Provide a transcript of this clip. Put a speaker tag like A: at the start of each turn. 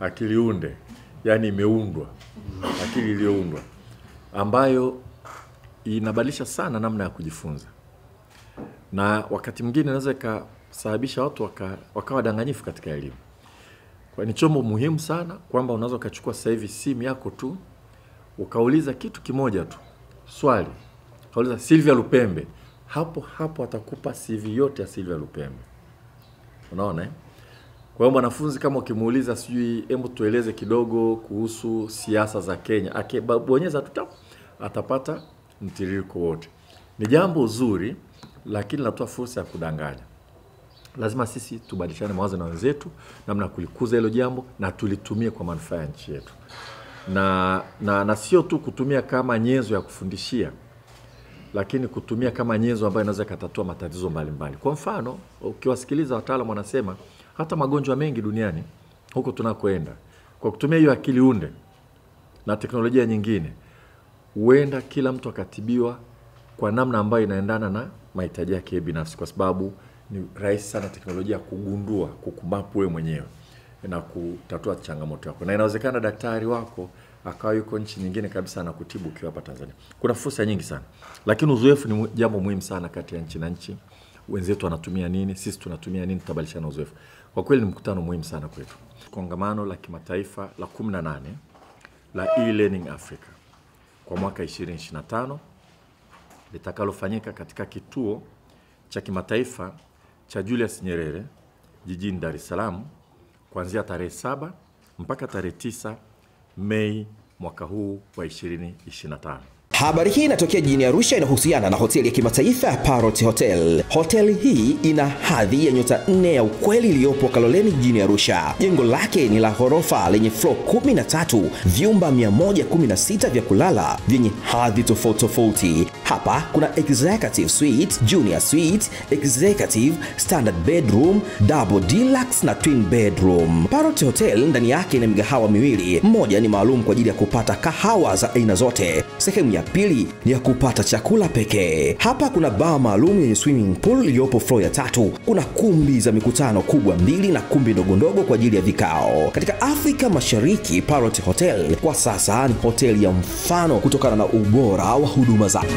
A: akili unde, yani imeundwa, akili iliyoundwa ambayo inabadilisha sana namna ya kujifunza. Na wakati mwingine inaweza ikasababisha watu wakawa danganyifu katika elimu. Kwa ni chombo muhimu sana kwamba unaweza kuchukua sasa hivi simu yako tu ukauliza kitu kimoja tu. Swali. Kauliza Silvia Lupembe. Hapo atakupa CV yote ya Silvia Lupembe. Unaona Kwa hiyo mwanafunzi kama ukimuuliza sijui hebu tueleze kidogo kuhusu siasa za Kenya, akibonyeza tu atapata mtiririko wote. Ni jambo zuri lakini linatoa fursa ya kudanganya. Lazima sisi tubadilishane mawazo na wenzetu namna kulikuza hilo jambo na tulitumie kwa manufaa ya nchi yetu. Na sio tu kutumia kama nyenzo ya kufundishia, lakini kutumia kama nyenzo ambayo inaweza kutatua matatizo mbalimbali. Kwa mfano, ukiwasikiliza wataalamu wanasema hata magonjwa mengi duniani huko tunakoenda, kwa kutumia hiyo akili unde na teknolojia nyingine, huenda kila mtu akatibiwa kwa namna ambayo inaendana na mahitaji yake binafsi, kwa sababu ni rahisi sana teknolojia kugundua, kukumapu wewe mwenyewe na kutatua changamoto yako. Na inawezekana daktari wako akawa yuko nchi nyingine kabisa na kutibu ukiwa hapa Tanzania. Kuna fursa nyingi sana. Lakini uzoefu ni jambo muhimu sana kati ya nchi na nchi. Wenzetu wanatumia nini, sisi tunatumia nini, tutabadilishana uzoefu. Kwa kweli ni mkutano muhimu sana kwetu. Kongamano la kimataifa la 18 la E-Learning Africa kwa mwaka 2025 litakalofanyika katika kituo cha kimataifa cha Julius Nyerere jijini Dar es Salaam kuanzia tarehe 7 mpaka tarehe 9 Mei mwaka huu wa 2025.
B: Habari hii inatokea jijini Arusha, inahusiana na hoteli ya kimataifa ya Parrot Hotel. Hoteli hii ina hadhi ya nyota 4 ya ukweli iliyopo Kaloleni jijini Arusha. Jengo lake ni la ghorofa lenye floor 13, vyumba 116 vya kulala vyenye hadhi tofauti. Hapa kuna executive suite, junior suite, executive, standard bedroom, double deluxe na twin bedroom. Parrot Hotel ndani yake ina migahawa miwili. Mmoja ni maalum kwa ajili ya kupata kahawa za aina zote. Sehemu ya pili ni ya kupata chakula pekee. Hapa kuna bar maalum yenye swimming pool iliyopo floor ya 3. Kuna kumbi za mikutano kubwa 2 na kumbi ndogo kwa ajili ya vikao. Katika Afrika Mashariki, Parrot Hotel kwa sasa ni hoteli ya mfano kutokana na ubora wa huduma zake.